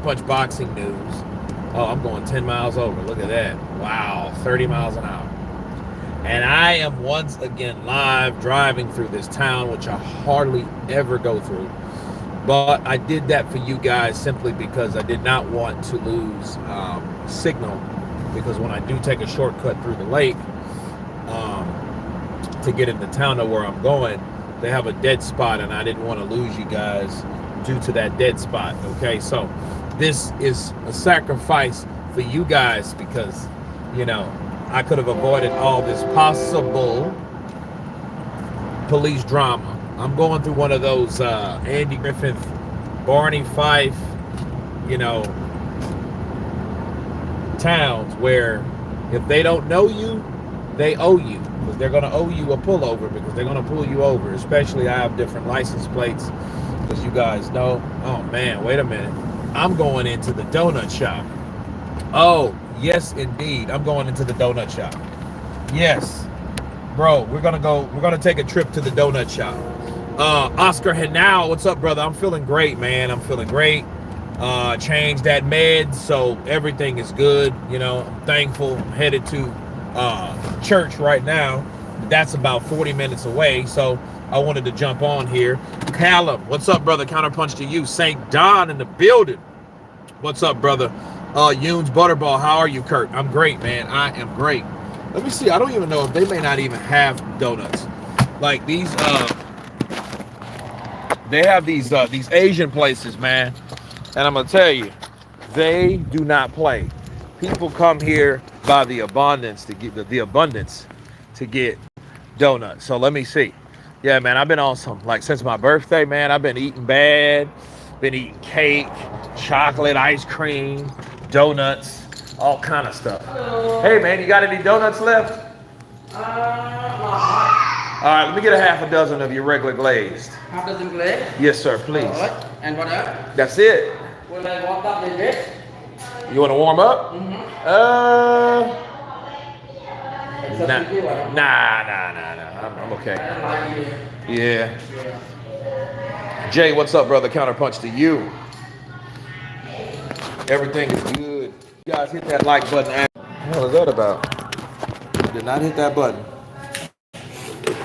Counterpunch Boxing News. Oh, I'm going 10 miles over. Look at that. Wow, 30 miles an hour. And I am once again live driving through this town, which I hardly ever go through. But I did that for you guys simply because I did not want to lose signal. Because when I do take a shortcut through the lake to get into town to where I'm going, they have a dead spot, and I didn't want to lose you guys due to that dead spot. Okay, so this is a sacrifice for you guys because, you know, I could have avoided all this possible police drama. I'm going through one of those Andy Griffith, Barney Fife, you know, towns where if they don't know you, they owe you, because they're going to owe you a pullover, because they're going to pull you over. Especially I have different license plates, because you guys know. Oh man, wait a minute, I'm going into the donut shop. Oh yes indeed, I'm going into the donut shop. Yes bro, we're gonna take a trip to the donut shop. Oscar Henao, what's up brother? I'm feeling great, man. I'm feeling great. Changed that med, so everything is good. You know, I'm thankful. I'm headed to church right now. That's about 40 minutes away, so I wanted to jump on here. Callum, what's up brother? Counterpunch to you. St. Don in the building. What's up brother? Yoons Butterball, how are you? Kurt, I'm great, man. I am great. Let me see, I don't even know if they may not even have donuts like these. They have these Asian places, man, and I'm gonna tell you, they do not play. People come here by the abundance to get the abundance to get donuts. So let me see. Yeah, man, I've been on some, like, since my birthday, man. I've been eating bad, been eating cake, chocolate, ice cream, donuts, all kind of stuff. Hey man, you got any donuts left? All right, let me get a half a dozen of your regular glazed. Half dozen glazed? Yes, sir, please. All right. And what else? That's it. Will I warm up a little bit? You want to warm up? Mm-hmm. Nah. I'm okay. Yeah. Jay, what's up, brother? Counterpunch to you. Everything is good. You guys hit that like button. What the hell is that about? Did not hit that button.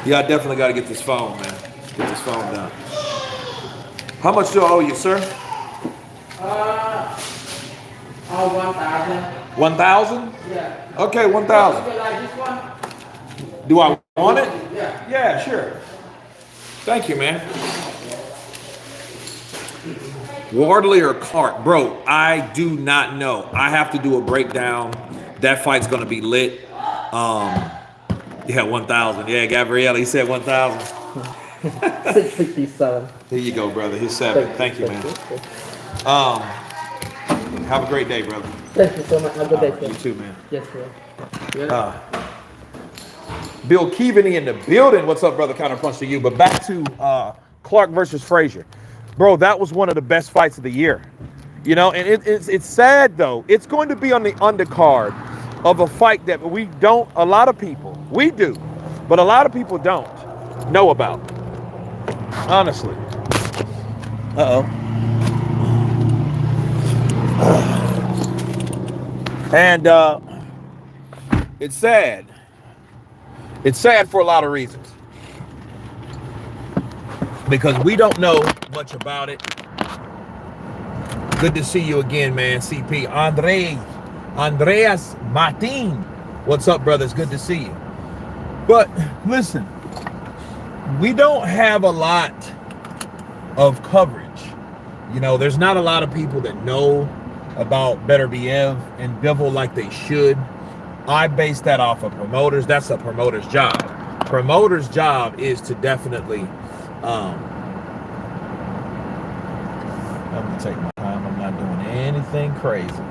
Yeah, I definitely got to get this phone, man. Get this phone done. How much do I owe you, sir? 1,000. 1,000? Yeah. Okay, 1,000. You like this one? Do I want it? Yeah. Yeah, sure. Thank you, man. Wardley or Clark? Bro, I do not know. I have to do a breakdown. That fight's going to be lit. Yeah, 1,000. Yeah, Gabrielle, he said 1,000. 667. Here you go, brother. Here's 7. Thank you, man. Have a great day, brother. Thank you so much. Have a good day, sir. You too, man. Yes, sir. Bill Keaveney in the building. What's up, brother? Counterpunch to you. But back to Clark versus Frazier. Bro, that was one of the best fights of the year. You know, and it's sad, though. It's going to be on the undercard of a fight that we don't, a lot of people, we do, but a lot of people don't know about. Honestly. Uh-oh. And it's sad. It's sad for a lot of reasons. Because we don't know much about it. Good to see you again, man. CP. Andreas Martin. What's up, brothers? Good to see you. But listen, we don't have a lot of coverage. You know, there's not a lot of people that know about Beterbiev and Bivol like they should. I base that off of promoters. That's a promoter's job. Promoter's job is to definitely I'm gonna take my time. I'm not doing anything crazy.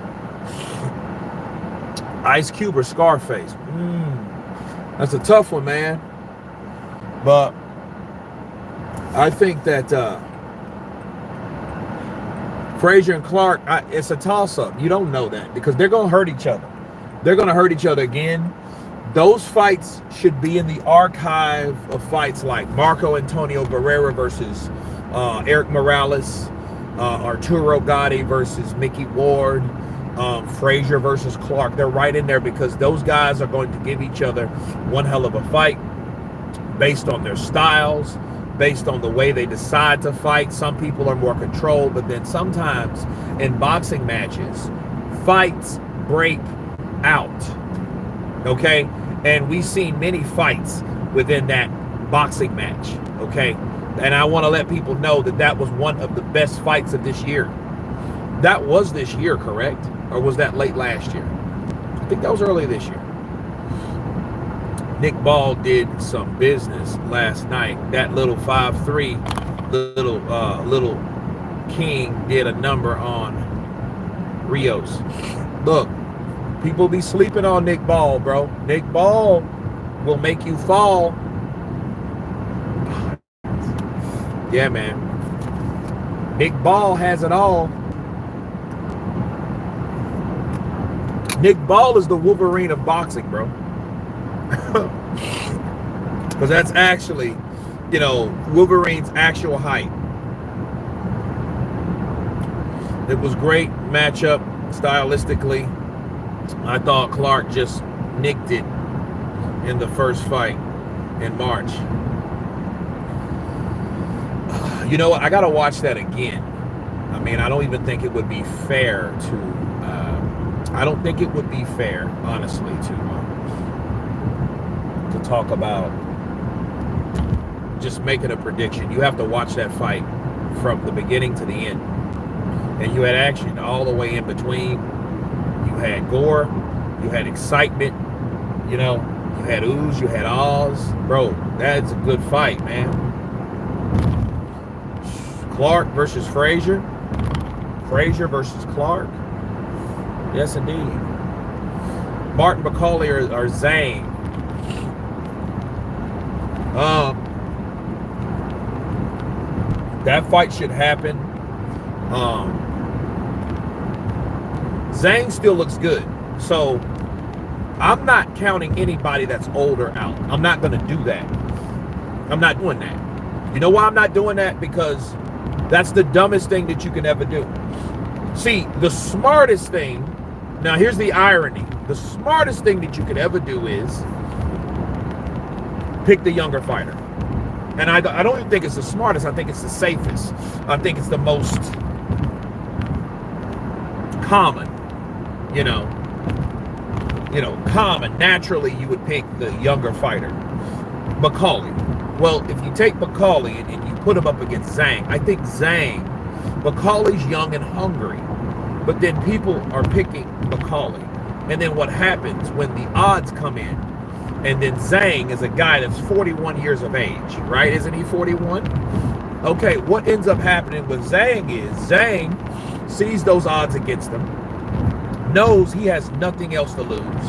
Ice Cube or Scarface? That's a tough one, man. But I think that Frazier and Clark, it's a toss-up. You don't know that because they're going to hurt each other. They're going to hurt each other again. Those fights should be in the archive of fights like Marco Antonio Barrera versus Eric Morales. Arturo Gatti versus Mickey Ward, Frazier versus Clark. They're right in there because those guys are going to give each other one hell of a fight based on their styles, based on the way they decide to fight. Some people are more controlled, but then sometimes in boxing matches, fights break out. Okay? And we've seen many fights within that boxing match. Okay? And I want to let people know that that was one of the best fights of this year. That was this year, correct? Or was that late last year? I think that was early this year. Nick Ball did some business last night. That little 5'3", little king did a number on Rios. Look, people be sleeping on Nick Ball, bro. Nick Ball will make you fall. Yeah, man. Nick Ball has it all. Nick Ball is the Wolverine of boxing, bro. Because that's actually, you know, Wolverine's actual height. It was great matchup stylistically. I thought Clark just nicked it in the first fight in March. You know what? I got to watch that again. I mean, I don't even think it would be fair to... I don't think it would be fair, honestly, to talk about just making a prediction. You have to watch that fight from the beginning to the end. And you had action all the way in between. You had gore. You had excitement. You know, you had oohs. You had ahs. Bro, that's a good fight, man. Clark versus Frazier. Frazier versus Clark. Yes, indeed. Martin McCauley or Zhang. That fight should happen. Zhang still looks good. So I'm not counting anybody that's older out. I'm not going to do that. I'm not doing that. You know why I'm not doing that? Because that's the dumbest thing that you can ever do. See, the smartest thing, now here's the irony. The smartest thing that you could ever do is pick the younger fighter. And I don't even think it's the smartest. I think it's the safest. I think it's the most common, common. Naturally, you would pick the younger fighter. McCauley. Well, if you take McCauley and you put him up against Zhang, I think McCauley's young and hungry. But then people are picking McCauley. And then what happens when the odds come in? And then Zhang is a guy that's 41 years of age, right? Isn't he 41? Okay, what ends up happening with Zhang is Zhang sees those odds against him, knows he has nothing else to lose.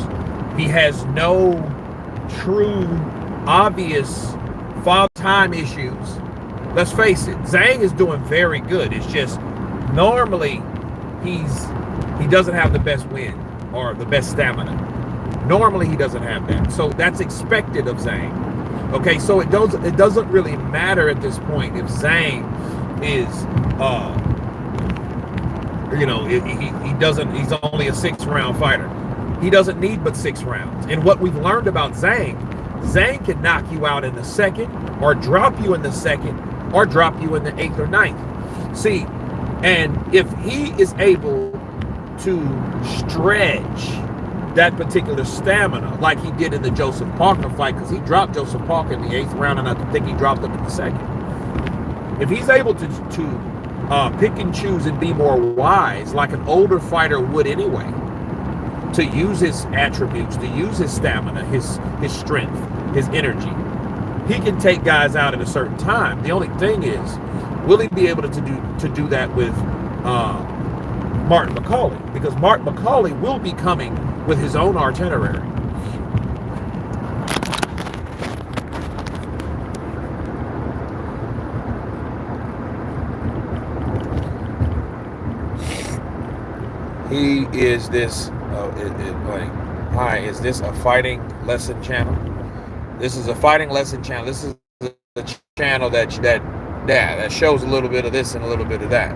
He has no true, obvious time issues. Let's face it, Zhang is doing very good. It's just normally he doesn't have the best wind or the best stamina. Normally he doesn't have that. So that's expected of Zhang. Okay, so it doesn't really matter at this point if Zhang is he's only a 6-round fighter. He doesn't need but 6 rounds. And what we've learned about Zhang can knock you out in the second, or drop you in the second, or drop you in the 8th or 9th. See, and if he is able to stretch that particular stamina like he did in the Joseph Parker fight, because he dropped Joseph Parker in the 8th round, and I think he dropped him in the second. If he's able to pick and choose and be more wise, like an older fighter would anyway, to use his attributes, to use his stamina, his strength, his energy, he can take guys out at a certain time. The only thing is, will he be able to do that with Martin McCauley? Because Martin McCauley will be coming with his own itinerary. He is this, hi, is this a fighting lesson channel? This is a fighting lesson channel. This is a channel that shows a little bit of this and a little bit of that.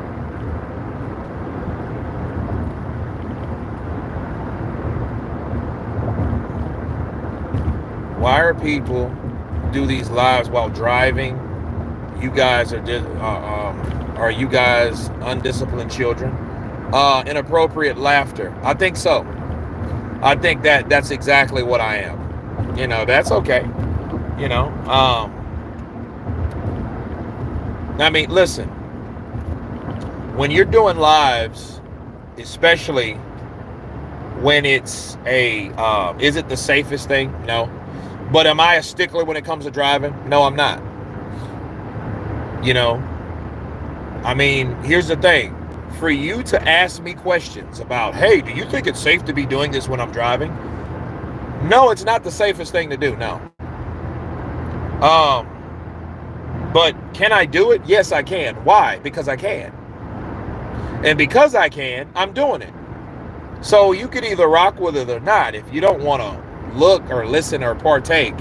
Why are people do these lives while driving? You guys are you guys undisciplined children? Inappropriate laughter. I think so. I think that's exactly what I am. That's okay. You know, I mean, listen, when you're doing lives, especially when it's is it the safest thing? No. But am I a stickler when it comes to driving? No, I'm not. I mean, here's the thing. For you to ask me questions about, hey, do you think it's safe to be doing this when I'm driving? No, it's not the safest thing to do, no. But can I do it? Yes, I can. Why? Because I can. And because I can, I'm doing it. So you could either rock with it or not. If you don't want to look or listen or partake,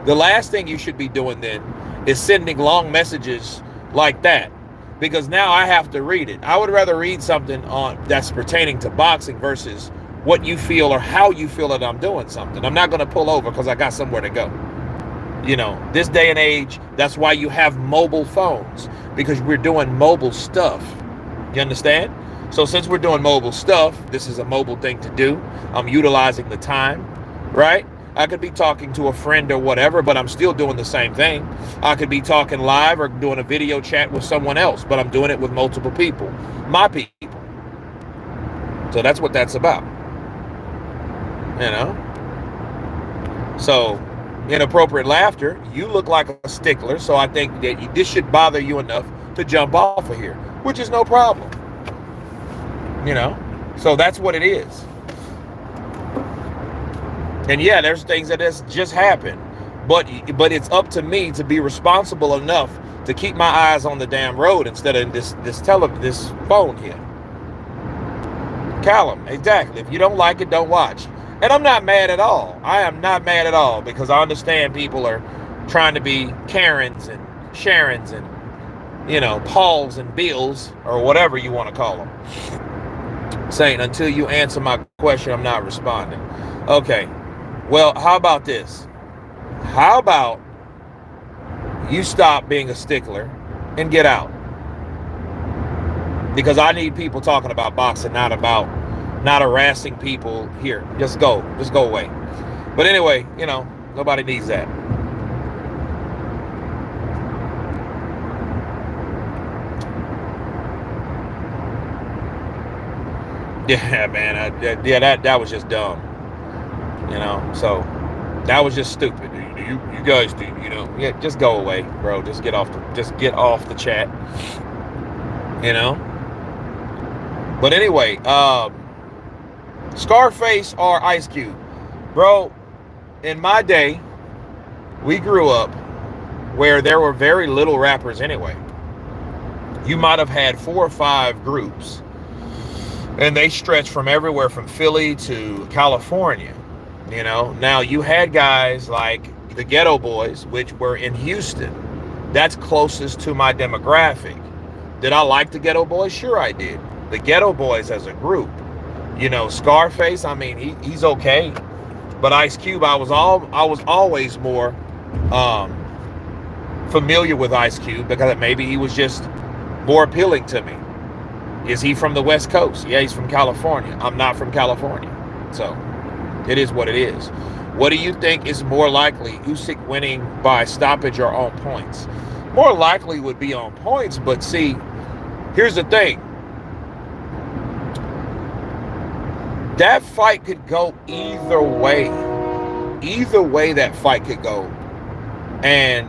the last thing you should be doing then is sending long messages like that, because now I have to read it. I would rather read something that's pertaining to boxing versus what you feel or how you feel that I'm doing something. I'm not going to pull over because I got somewhere to go. This day and age, that's why you have mobile phones, because we're doing mobile stuff. You understand? So since we're doing mobile stuff, this is a mobile thing to do. I'm utilizing the time, right? I could be talking to a friend or whatever, but I'm still doing the same thing. I could be talking live or doing a video chat with someone else, but I'm doing it with multiple people, my people. So that's what that's about. So inappropriate laughter, you look like a stickler, so I think that this should bother you enough to jump off of here, which is no problem. So that's what it is. And yeah, there's things that just happened, but it's up to me to be responsible enough to keep my eyes on the damn road instead of this phone here. Callum, exactly. If you don't like it, don't watch. And I'm not mad at all. I am not mad at all, because I understand people are trying to be Karens and Sharons and Pauls and Bills or whatever you want to call them. Saying, until you answer my question, I'm not responding. Okay. Well, how about this? How about you stop being a stickler and get out? Because I need people talking about boxing, not harassing people here. Just go away. But anyway, nobody needs that. Yeah, man. That was just dumb. So that was just stupid. You guys do, yeah, just go away, bro. Just get off the chat. But anyway, Scarface or Ice Cube, bro. In my day, we grew up where there were very little rappers anyway. You might have had 4 or 5 groups, and they stretched from everywhere from Philly to California. Now you had guys like the Ghetto Boys, which were in Houston. That's closest to my demographic. Did I like the Ghetto Boys? Sure I did. The Ghetto Boys as a group. Scarface, I mean, he's okay. But Ice Cube, I was always more familiar with Ice Cube because maybe he was just more appealing to me. Is he from the West Coast? Yeah, he's from California. I'm not from California. So it is what it is. What do you think is more likely, Usyk winning by stoppage or on points? More likely would be on points, but see, here's the thing. That fight could go either way. Either way that fight could go. And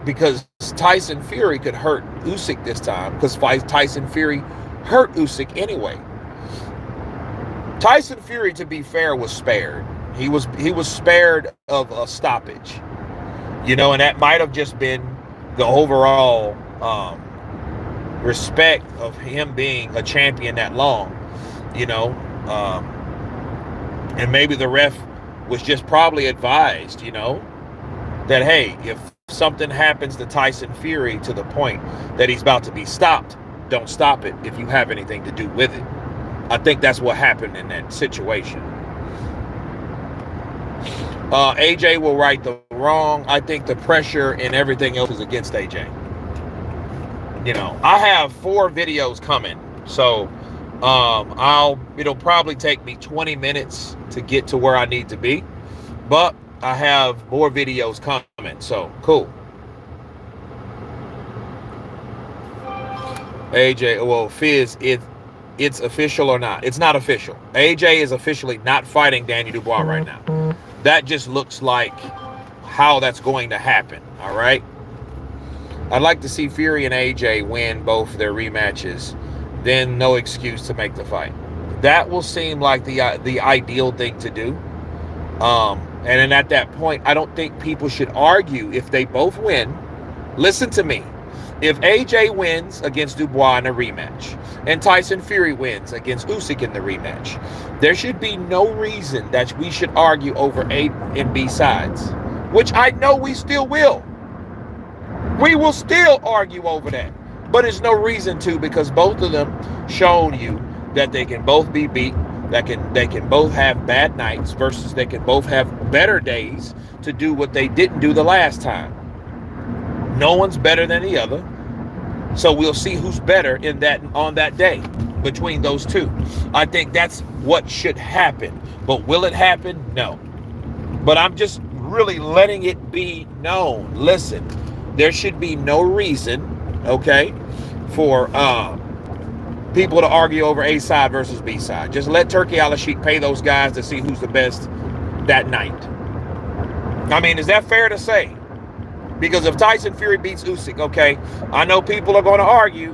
because Tyson Fury could hurt Usyk this time, because Tyson Fury hurt Usyk anyway. Tyson Fury, to be fair, was spared. He was spared of a stoppage. And that might have just been the overall respect of him being a champion that long, and maybe the ref was just probably advised, that, hey, if something happens to Tyson Fury to the point that he's about to be stopped, don't stop it if you have anything to do with it. I think that's what happened in that situation. AJ will right the wrong. I think the pressure and everything else is against AJ. I have 4 videos coming, so it'll probably take me 20 minutes to get to where I need to be, but I have more videos coming, so cool. AJ, well, Fizz, it's official or not? It's not official. AJ is officially not fighting Danny Dubois right now. That just looks like how that's going to happen, all right? I'd like to see Fury and AJ win both their rematches, then no excuse to make the fight. That will seem like the ideal thing to do. And then at that point, I don't think people should argue if they both win. Listen to me. If AJ wins against Dubois in a rematch and Tyson Fury wins against Usyk in the rematch, there should be no reason that we should argue over A and B sides, which I know we still will. We will still argue over that, but there's no reason to, because both of them shown you that they can both be beat, that they can both have bad nights versus they can both have better days to do what they didn't do the last time. No one's better than the other, so we'll see who's better on that day between those two. I think that's what should happen, but will it happen? No. But I'm just really letting it be known. Listen, there should be no reason, okay, for people to argue over A side versus B side. Just let Turki Al-Sheikh pay those guys to see who's the best that night. I mean, is that fair to say? Because if Tyson Fury beats Usyk, okay, I know people are going to argue,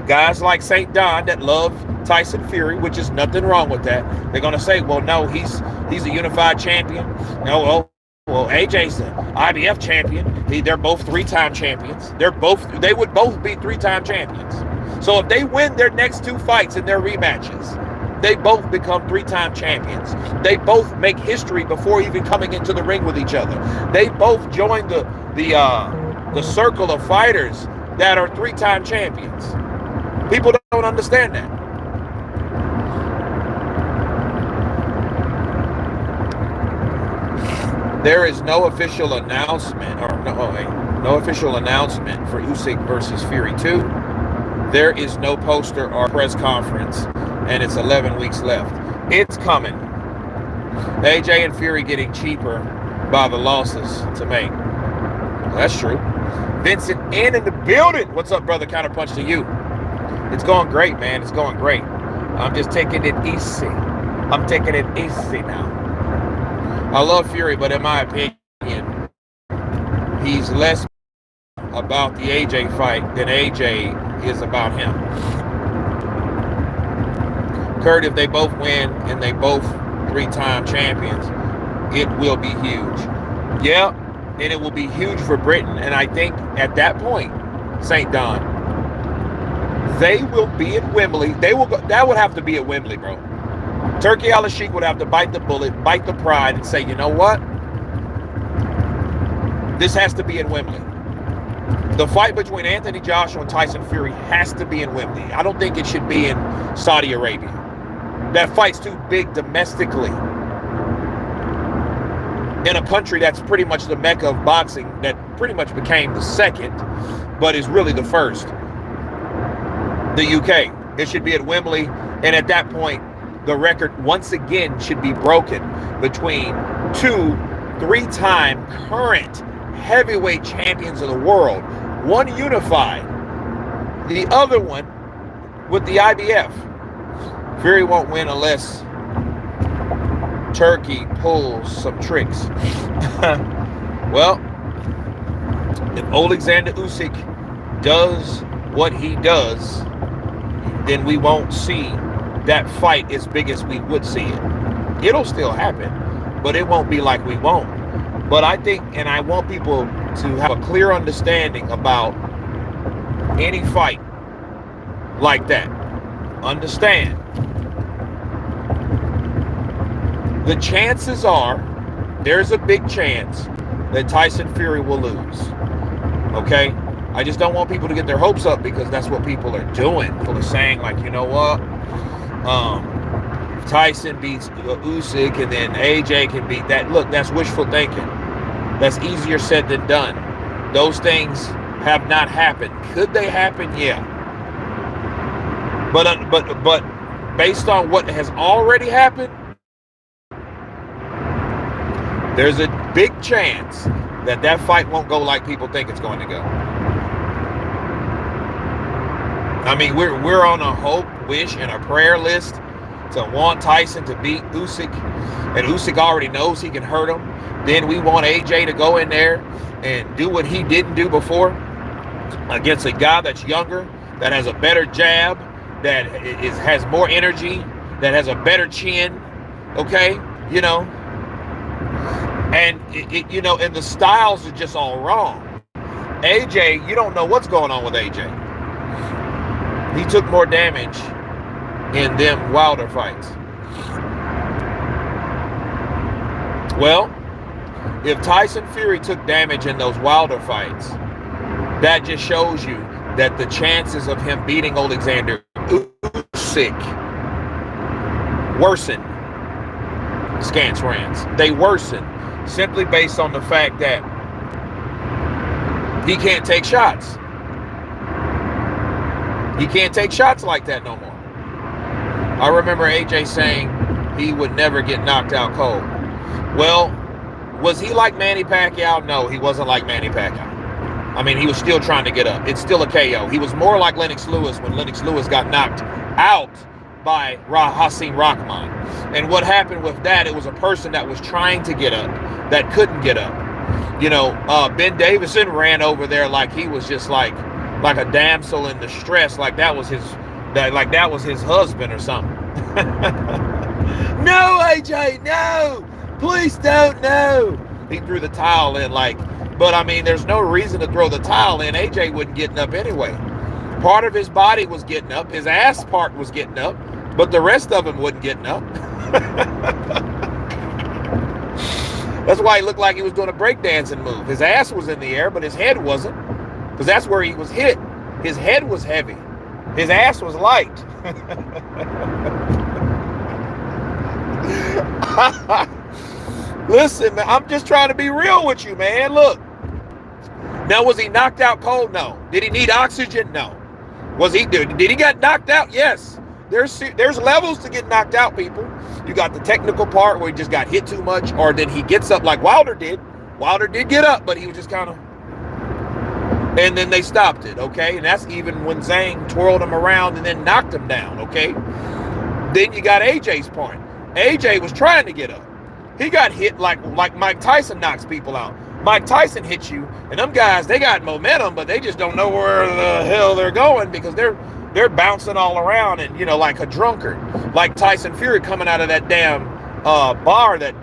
guys like St. Don that love Tyson Fury, which is nothing wrong with that. They're going to say, well, no, he's a unified champion. No, well, AJ's the IBF champion. They're both 3-time champions. They would both be 3-time champions. So if they win their next 2 fights in their rematches, they both become 3-time champions. They both make history before even coming into the ring with each other. They both join the circle of fighters that are 3-time champions. People don't understand that. There is no official announcement, no official announcement for Usyk versus Fury 2. There is no poster or press conference, and it's 11 weeks left. It's coming. AJ and Fury getting cheaper by the losses to make. That's true. Vincent in the building. What's up, brother? Counterpunch to you. It's going great, man. It's going great. I'm just taking it easy. I'm taking it easy now. I love Fury, but in my opinion, he's less about the AJ fight than AJ is about him. Kurt, if they both win and they both 3-time champions, it will be huge. Yeah, and it will be huge for Britain. And I think at that point, St. Don, they will be at Wembley. That would have to be at Wembley, bro. Turki Al-Sheikh would have to bite the bullet, bite the pride, and say, you know what? This has to be in Wembley. The fight between Anthony Joshua and Tyson Fury has to be in Wembley. I don't think it should be in Saudi Arabia. That fight's too big domestically. In a country that's pretty much the mecca of boxing, that pretty much became the second, but is really the first. The UK. It should be at Wembley, and at that point, the record once again should be broken between 2 3-time current heavyweight champions of the world. One unified, the other one with the IBF. Fury won't win unless Turki pulls some tricks. Well, if Alexander Usyk does what he does, then we won't see that fight as big as we would see it. It'll still happen, but it won't be like we won't. But I think, and I want people to have a clear understanding about any fight like that. Understand, the chances are, there's a big chance that Tyson Fury will lose. Okay? I just don't want people to get their hopes up, because that's what people are doing. People are saying, like, you know what? Tyson beats Usyk and then AJ can beat that. Look, that's wishful thinking. That's easier said than done. Those things have not happened. Could they happen? Yeah. But based on what has already happened, there's a big chance that that fight won't go like people think it's going to go. I mean, we're on a hope, wish, and a prayer list to want Tyson to beat Usyk, and Usyk already knows he can hurt him. Then we want AJ to go in there and do what he didn't do before against a guy that's younger, that has a better jab, that has more energy, that has a better chin. Okay, you know, and and the styles are just all wrong. AJ, you don't know what's going on with AJ. He took more damage in them Wilder fights. Well, if Tyson Fury took damage in those Wilder fights, that just shows you that the chances of him beating Alexander Usyk worsen. Scance rants. They worsen simply based on the fact that he can't take shots. He can't take shots like that no more. I remember AJ saying he would never get knocked out cold. Well, was he like Manny Pacquiao? No, he wasn't like Manny Pacquiao. I mean, he was still trying to get up. It's still a KO. He was more like Lennox Lewis when Lennox Lewis got knocked out by Hasim Rahman. And what happened with that, it was a person that was trying to get up that couldn't get up. You know, Ben Davison ran over there like he was just like a damsel in distress, like that was his husband or something. No, AJ, no, please don't, no. He threw the towel in but I mean, there's no reason to throw the towel in. AJ wasn't getting up anyway. Part of his body was getting up, his ass part was getting up, but the rest of him wasn't getting up. That's why he looked like he was doing a breakdancing move. His ass was in the air, but his head wasn't, because that's where he was hit. His head was heavy. His ass was light. Listen, man, I'm just trying to be real with you, man. Look. Now, was he knocked out cold? No. Did he need oxygen? No. Did he get knocked out? Yes. There's levels to get knocked out, people. You got the technical part where he just got hit too much, or then he gets up like Wilder did. Wilder did get up, but he was just kind of... And then they stopped it, okay? And that's even when Zhang twirled him around and then knocked him down, okay? Then you got AJ's point. AJ was trying to get up. He got hit like Mike Tyson knocks people out. Mike Tyson hits you, and them guys, they got momentum, but they just don't know where the hell they're going because they're bouncing all around and, like a drunkard. Like Tyson Fury coming out of that damn bar that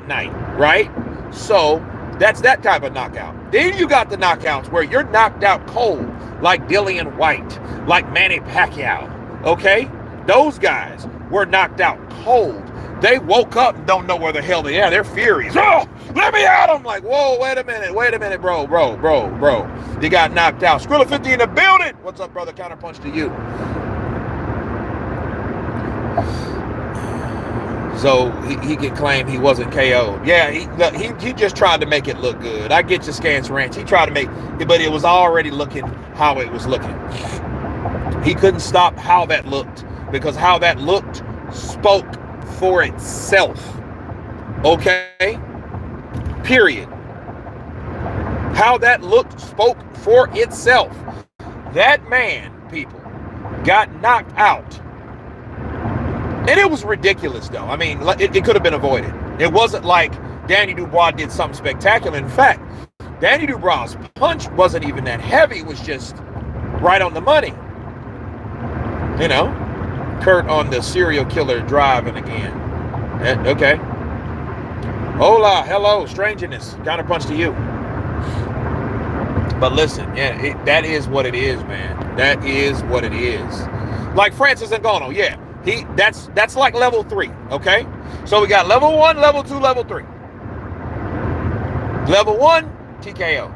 night, right? So that's that type of knockout. Then you got the knockouts where you're knocked out cold, like Dillian White, like Manny Pacquiao, okay? Those guys were knocked out cold. They woke up and don't know where the hell they are. They're furious. Oh, let me at them. Like, whoa, wait a minute, bro. You got knocked out. Skrilla 50 in the building. What's up, brother? Counterpunch to you. So he can claim he wasn't KO'd. Yeah, he just tried to make it look good. I get your Scance Ranch. He tried to make it, but it was already looking how it was looking. He couldn't stop how that looked because how that looked spoke for itself. Okay? Period. How that looked spoke for itself. That man, people, got knocked out. And it was ridiculous, though. I mean, it could have been avoided. It wasn't like Danny Dubois did something spectacular. In fact, Danny Dubois' punch wasn't even that heavy. It was just right on the money. Kurt on the serial killer driving again. Okay. Hola, hello, strangeness. Counterpunch to you. But listen, yeah, that is what it is, man. That is what it is. Like Francis Ngannou, yeah. That's like level 3, okay? So we got level 1, level 2, level 3. Level 1, TKO.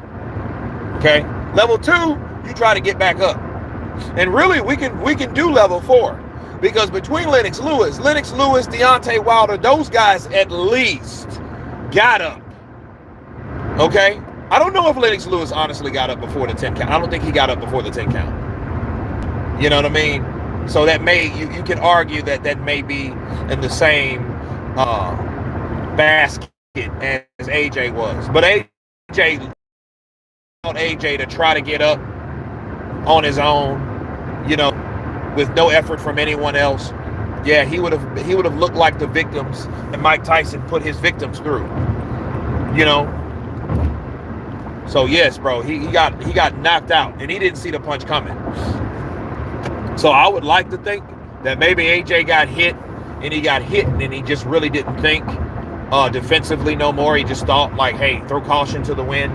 Okay? Level 2, you try to get back up. And really, we can do level 4. Because between Lennox Lewis, Deontay Wilder, those guys at least got up. Okay? I don't know if Lennox Lewis honestly got up before the 10 count. I don't think he got up before the 10 count. You know what I mean? So that may, you can argue that may be in the same basket as AJ was. But AJ to try to get up on his own, you know, with no effort from anyone else. Yeah, he would have looked like the victims that Mike Tyson put his victims through. You know? So yes, bro, he got knocked out and he didn't see the punch coming. So I would like to think that maybe AJ got hit and he just really didn't think defensively no more. He just thought like, hey, throw caution to the wind,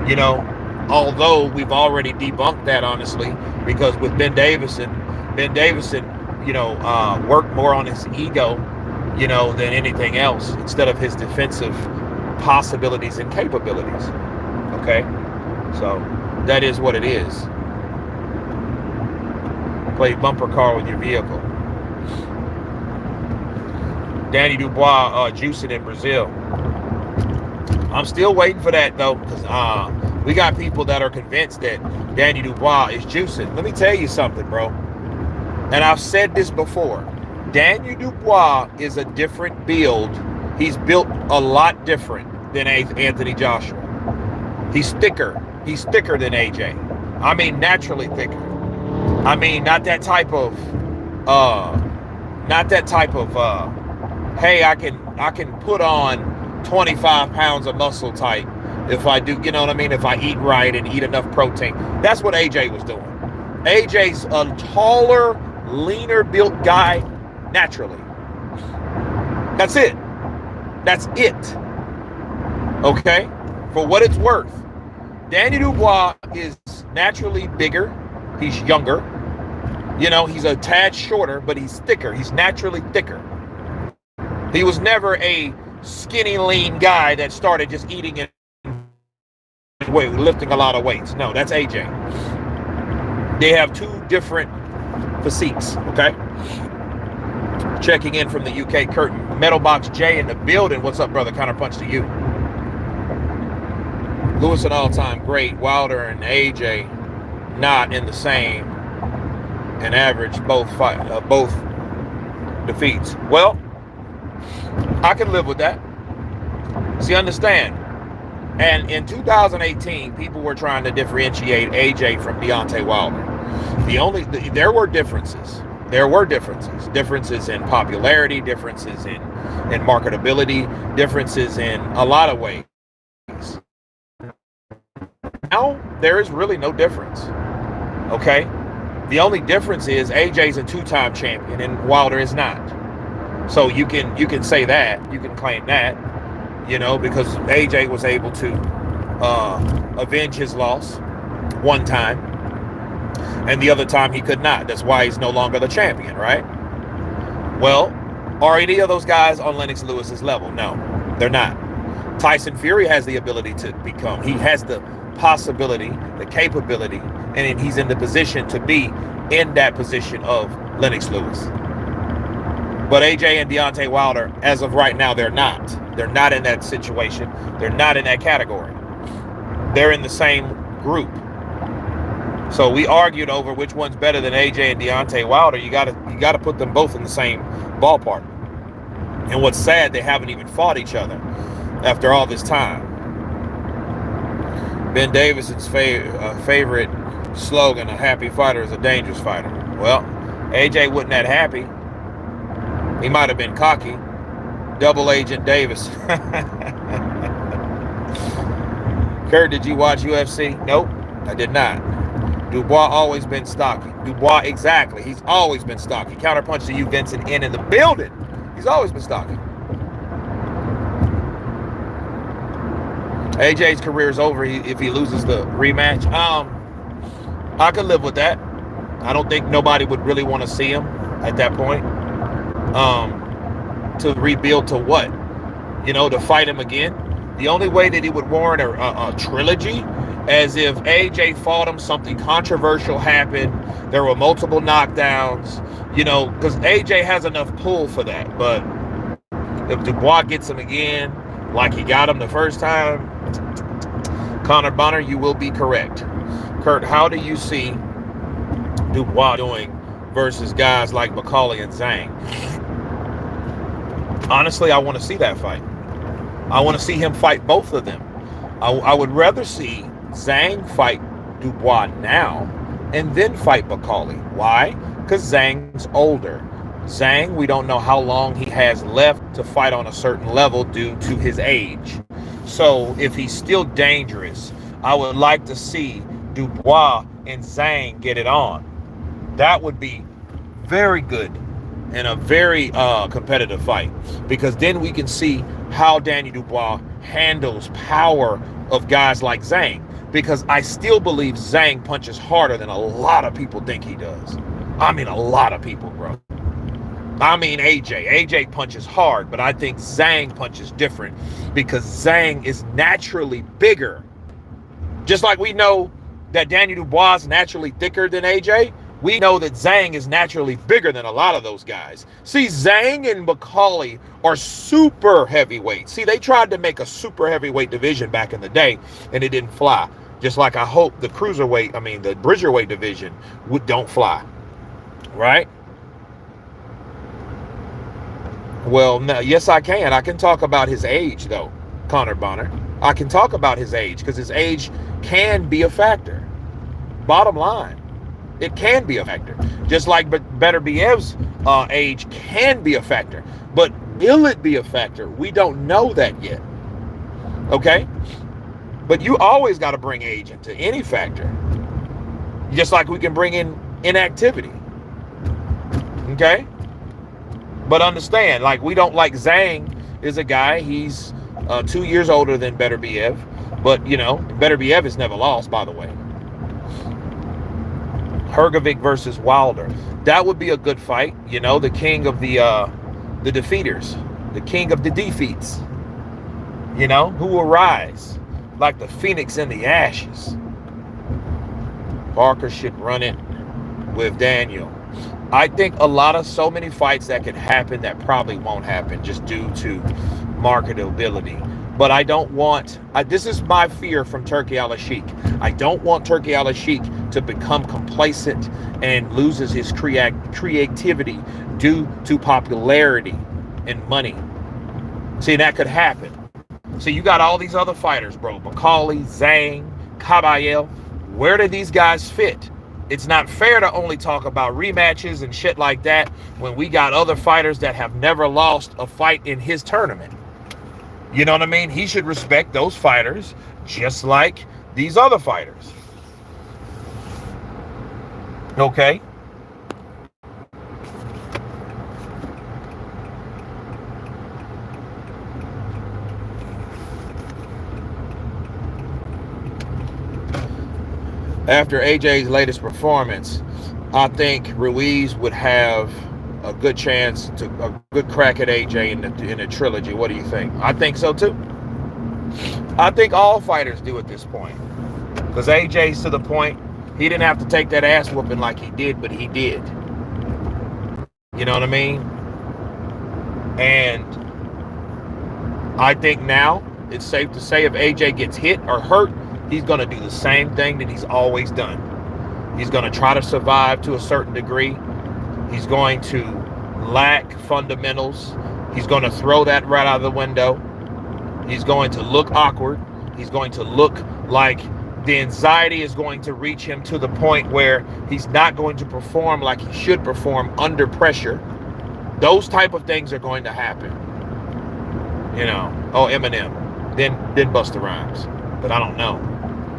you know. Although we've already debunked that, honestly, because with Ben Davison, you know, worked more on his ego, you know, than anything else, instead of his defensive possibilities and capabilities. Okay, so that is what it is. Play bumper car with your vehicle. Danny Dubois juicing in Brazil. I'm still waiting for that though, because we got people that are convinced that Danny Dubois is juicing. Let me tell you something, bro. And I've said this before. Danny Dubois is a different build. He's built a lot different than Anthony Joshua. He's thicker. He's thicker than AJ. I mean, naturally thicker. I mean, not that type of, hey, I can put on 25 pounds of muscle type if I do, you know what I mean? If I eat right and eat enough protein. That's what AJ was doing. AJ's a taller, leaner built guy naturally. That's it. That's it. Okay? For what it's worth. Danny Dubois is naturally bigger. He's younger. You know, he's a tad shorter, but he's thicker. He's naturally thicker. He was never a skinny, lean guy that started just eating and lifting a lot of weights. No, that's AJ. They have two different physiques, okay? Checking in from the UK, Curtin. Metalbox J in the building. What's up, brother? Counterpunch to you. Lewis an all-time great. Wilder and AJ not in the same, and average both defeats. Well, I can live with that. See, understand. And in 2018, people were trying to differentiate AJ from Deontay Wilder. There were differences. There were differences. Differences in popularity, differences in marketability, differences in a lot of ways. Now, there is really no difference. Okay? The only difference is AJ's a two-time champion and Wilder is not. So you can say that, you can claim that, you know, because AJ was able to avenge his loss one time, and the other time he could not. That's why he's no longer the champion, right? Well, are any of those guys on Lennox Lewis's level? No, they're not. Tyson Fury has the ability to become. He has the possibility, the capability, and he's in the position to be in that position of Lennox Lewis. But AJ and Deontay Wilder, as of right now, they're not. They're not in that situation. They're not in that category. They're in the same group. So we argued over which one's better than AJ and Deontay Wilder. You gotta put them both in the same ballpark. And what's sad, they haven't even fought each other after all this time. Ben Davison's favorite slogan, a happy fighter is a dangerous fighter. Well, AJ wasn't that happy. He might have been cocky. Double Agent Davis. Kurt, did you watch UFC? Nope, I did not. Dubois always been stocky. Dubois, exactly. He's always been stocky. Counterpunch to you, Vincent N. in the building. He's always been stocky. AJ's career is over if he loses the rematch. I could live with that. I don't think nobody would really want to see him at that point. To rebuild to what? You know, to fight him again? The only way that he would warrant a trilogy as if AJ fought him, something controversial happened, there were multiple knockdowns, you know, because AJ has enough pull for that. But if Dubois gets him again, like he got him the first time, Connor Bonner, you will be correct. Kurt, how do you see Dubois doing versus guys like McCauley and Zhang? Honestly, I want to see that fight. I want to see him fight both of them. I would rather see Zhang fight Dubois now and then fight McCauley. Why? Because Zhang's older. Zhang, we don't know how long he has left to fight on a certain level due to his age. So if he's still dangerous, I would like to see Dubois and Zhang get it on. That would be very good and a very competitive fight, because then we can see how Danny Dubois handles power of guys like Zhang, because I still believe Zhang punches harder than a lot of people think he does. I mean, a lot of people, bro. I mean, AJ punches hard, but I think Zhang punches different because Zhang is naturally bigger. Just like we know that Danny Dubois is naturally thicker than AJ, we know that Zhang is naturally bigger than a lot of those guys. See, Zhang and McCauley are super heavyweight. See, they tried to make a super heavyweight division back in the day, and it didn't fly. Just like I hope the the Bridgerweight division don't fly, right? Well, no, yes, I can. I can talk about his age, though, Connor Bonner. I can talk about his age because his age can be a factor. Bottom line, it can be a factor. Just like Beterbiev's age can be a factor. But will it be a factor? We don't know that yet. Okay? But you always got to bring age into any factor. Just like we can bring in inactivity. Okay? But understand, like, we don't like Zhang is a guy, he's 2 years older than Beterbiev. But, you know, Beterbiev has never lost, by the way. Hrgovic versus Wilder. That would be a good fight. You know, the king of the defeaters. The king of the defeats. You know, who will rise like the phoenix in the ashes. Parker should run it with Daniel. I think so many fights that could happen that probably won't happen just due to marketability. But I don't want, this is my fear from Turki Al-Sheikh. I don't want Turki Al-Sheikh to become complacent and loses his creativity due to popularity and money. See, that could happen. So you got all these other fighters, bro. McCauley, Zhang, Kabayel. Where do these guys fit? It's not fair to only talk about rematches and shit like that when we got other fighters that have never lost a fight in his tournament. You know what I mean? He should respect those fighters just like these other fighters. Okay? After AJ's latest performance, I think Ruiz would have a good chance to a good crack at AJ in the trilogy. What do you think? I think so too. I think all fighters do at this point, because AJ's to the point he didn't have to take that ass whooping like he did, but he did. You know what I mean? And I think now it's safe to say if AJ gets hit or hurt, he's going to do the same thing that he's always done. He's going to try to survive to a certain degree. He's going to lack fundamentals. He's going to throw that right out of the window. He's going to look awkward. He's going to look like the anxiety is going to reach him to the point where he's not going to perform like he should perform under pressure. Those type of things are going to happen. You know, oh, Eminem, then Busta Rhymes. But I don't know.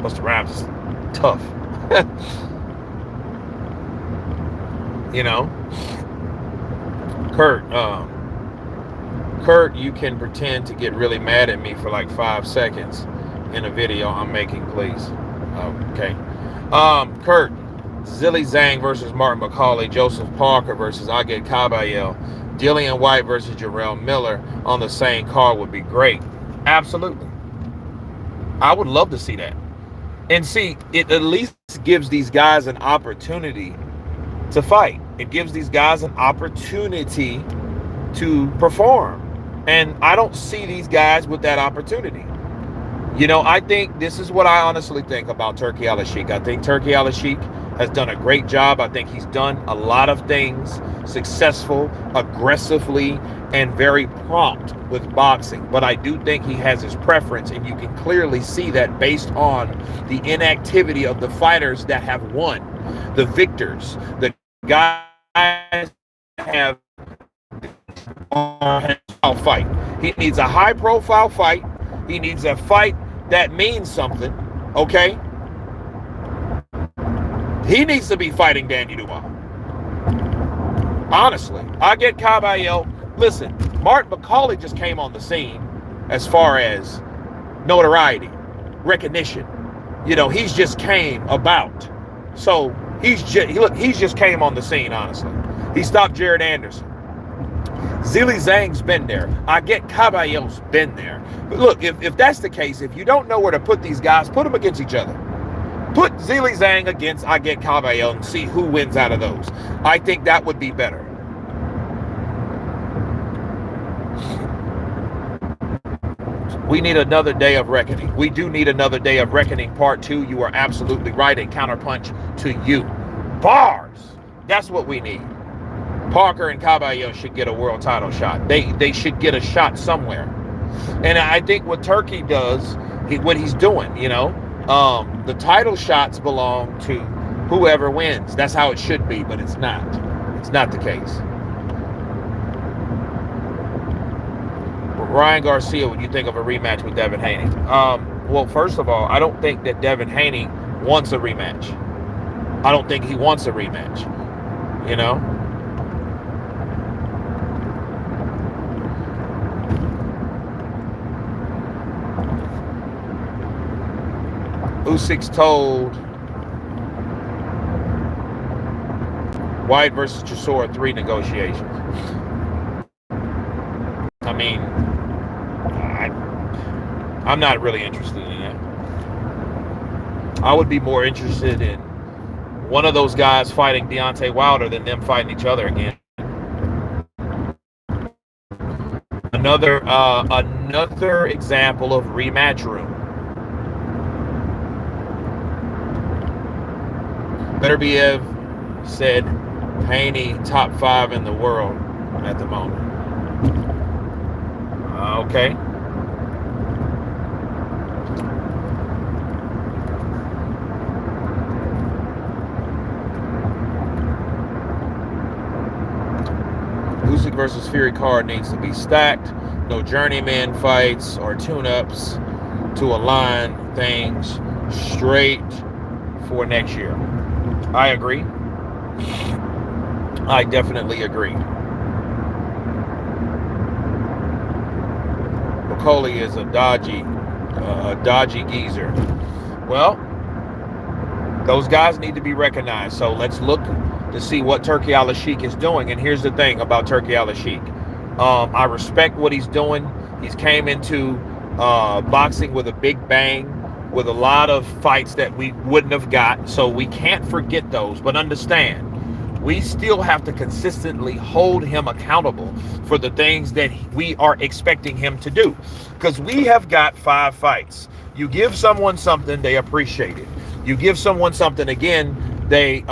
Busta Rhymes is tough. You know, Kurt, you can pretend to get really mad at me for like 5 seconds in a video I'm making, please. Okay. Kurt, Zhilei Zhang versus Martin McCauley, Joseph Parker versus Aged Kabayel, Dillian White versus Jarrell Miller on the same card would be great. Absolutely. I would love to see that. And see, it at least gives these guys an opportunity to fight. It gives these guys an opportunity to perform. And I don't see these guys with that opportunity. You know, I think this is what I honestly think about Turki Al-Sheikh. I think Turki Al-Sheikh has done a great job. I think he's done a lot of things successful, aggressively, and very prompt with boxing. But I do think he has his preference, and you can clearly see that based on the inactivity of the fighters that have won, the victors, the guys that have a fight. He needs a high-profile fight. He needs a fight that means something, okay? He needs to be fighting Danny Dubois. Honestly, I get Caballero. Listen, Martin McCauley just came on the scene as far as notoriety, recognition. You know, he's just came about. So he's just came on the scene, honestly. He stopped Jared Anderson. Zhilei Zhang's been there. I get Caballero's been there. But look, if that's the case, if you don't know where to put these guys, put them against each other. Put Zhilei Zhang against I get Caballero and see who wins out of those. I think that would be better. We need another day of reckoning. We do need another day of reckoning. Part 2, you are absolutely right. A counterpunch to you. Bars. That's what we need. Parker and Caballero should get a world title shot. They should get a shot somewhere. And I think what Turki does, what he's doing, you know, the title shots belong to whoever wins. That's how it should be, but it's not. It's not the case. Ryan Garcia, what do you think of a rematch with Devin Haney? Well, first of all, I don't think that Devin Haney wants a rematch. I don't think he wants a rematch. You know? Usyk's told Wyatt versus Chisora 3 negotiations. I mean, I'm not really interested in that. I would be more interested in one of those guys fighting Deontay Wilder than them fighting each other again. Another example of rematch room. Beterbiev said Haney top 5 in the world at the moment. Okay. Usyk versus Fury card needs to be stacked. No journeyman fights or tune-ups to align things straight for next year. I agree. I definitely agree. McCauley is a dodgy geezer. Well, those guys need to be recognized. So let's look to see what Turki Al-Sheikh is doing. And here's the thing about Turki Al-Sheikh. I respect what he's doing. He's came into boxing with a big bang, with a lot of fights that we wouldn't have got. So we can't forget those. But understand, we still have to consistently hold him accountable for the things that we are expecting him to do. Because we have got 5 fights. You give someone something, they appreciate it. You give someone something again, they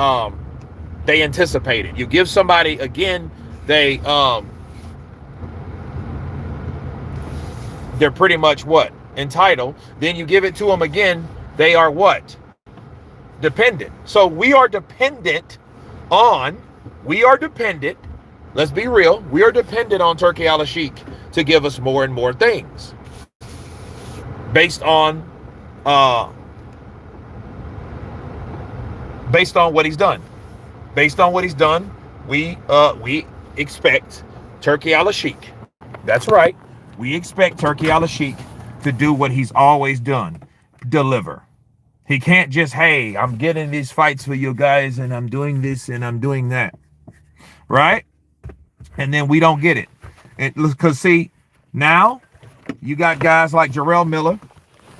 anticipate it. You give somebody again, they're pretty much what? Entitled. Then you give it to them again, they are what? Dependent. So we are dependent, let's be real, we are dependent on Turki Al-Sheikh to give us more and more things. Based on what he's done. Based on what he's done, we expect Turki Al-Sheikh. That's right. We expect Turki Al-Sheikh to do what he's always done. Deliver. He can't just, hey, I'm getting these fights for you guys and I'm doing this and I'm doing that. Right? And then we don't get it. Because see, now you got guys like Jarrell Miller.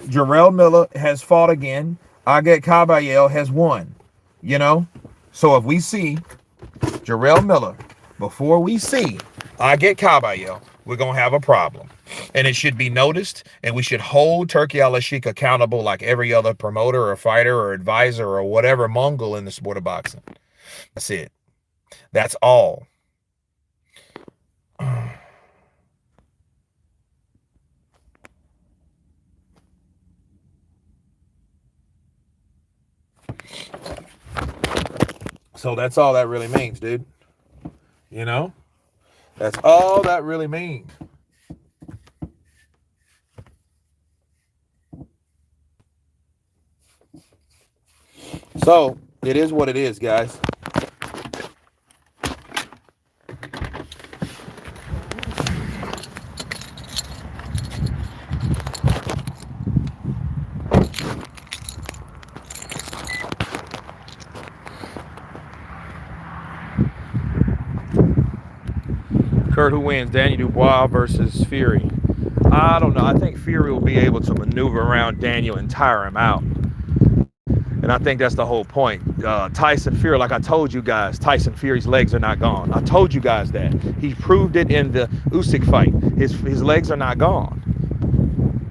Jarrell Miller has fought again. Aget Caballel has won, you know? So if we see Jarrell Miller before we see Aget Caballel, we're going to have a problem. And it should be noticed, and we should hold Turki Al-Sheikh accountable like every other promoter or fighter or advisor or whatever Mongol in the sport of boxing. That's it. That's all. So that's all that really means, dude. You know? That's all that really means. So it is what it is, guys. Kurt, who wins? Danny Dubois versus Fury. I don't know. I think Fury will be able to maneuver around Daniel and tire him out. And I think that's the whole point. Tyson Fury, like I told you guys, Tyson Fury's legs are not gone. I told you guys that. He proved it in the Usyk fight. His legs are not gone.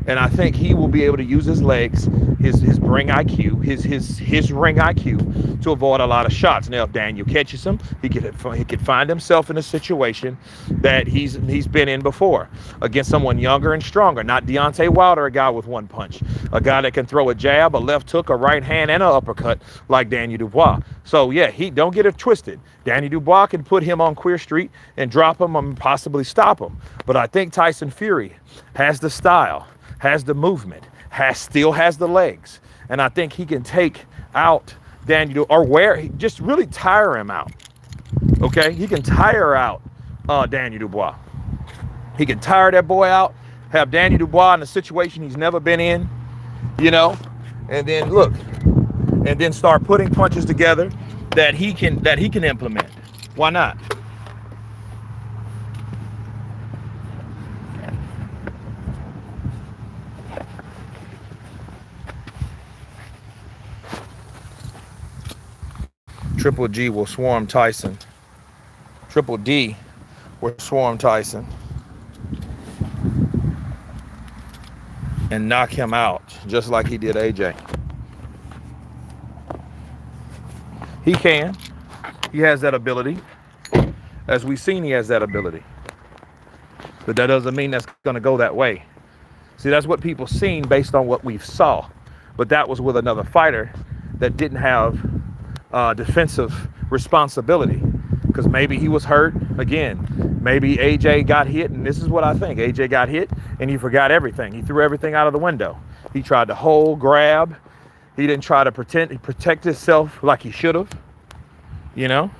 And I think he will be able to use his legs, his ring IQ, his ring IQ to avoid a lot of shots. Now, if Daniel catches him, he could find himself in a situation that he's been in before against someone younger and stronger. Not Deontay Wilder, a guy with one punch, a guy that can throw a jab, a left hook, a right hand, and an uppercut like Daniel Dubois. So yeah, he don't get it twisted. Danny Dubois can put him on Queer Street and drop him and possibly stop him. But I think Tyson Fury has the style, has the movement, still has the legs, and I think he can take out Daniel, or just really tire him out. Okay, he can tire out Daniel Dubois. He can tire that boy out, have Daniel Dubois in a situation he's never been in, you know, and then look, and then start putting punches together that he can implement. Why not? Triple G will swarm Tyson. Triple D will swarm Tyson and knock him out just like he did AJ. He can. He has that ability. As we've seen, he has that ability. But that doesn't mean that's going to go that way. See, that's what people seen based on what we saw. But that was with another fighter that didn't have defensive responsibility, because maybe he was hurt again. Maybe AJ got hit, and this is what I think. AJ got hit and he forgot everything. He threw everything out of the window. He tried to hold, grab. He didn't try to protect himself like he should have, you know.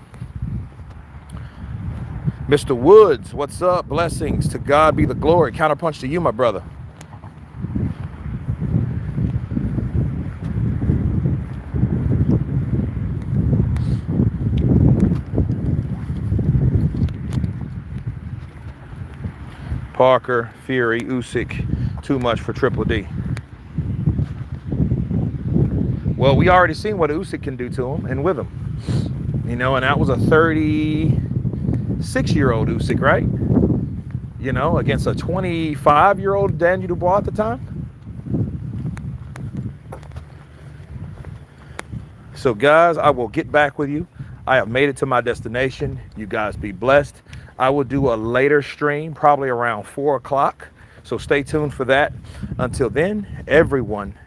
Mr. Woods, what's up? Blessings. To God be the glory. Counterpunch to you, my brother. Parker, Fury, Usyk, too much for Triple D. Well, we already seen what Usyk can do to him and with him. You know, and that was a 36-year-old Usyk, right? You know, against a 25-year-old Daniel Dubois at the time. So, guys, I will get back with you. I have made it to my destination. You guys be blessed. I will do a later stream, probably around 4 o'clock. So stay tuned for that. Until then, everyone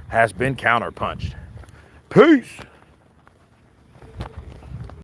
has been counterpunched. Peace.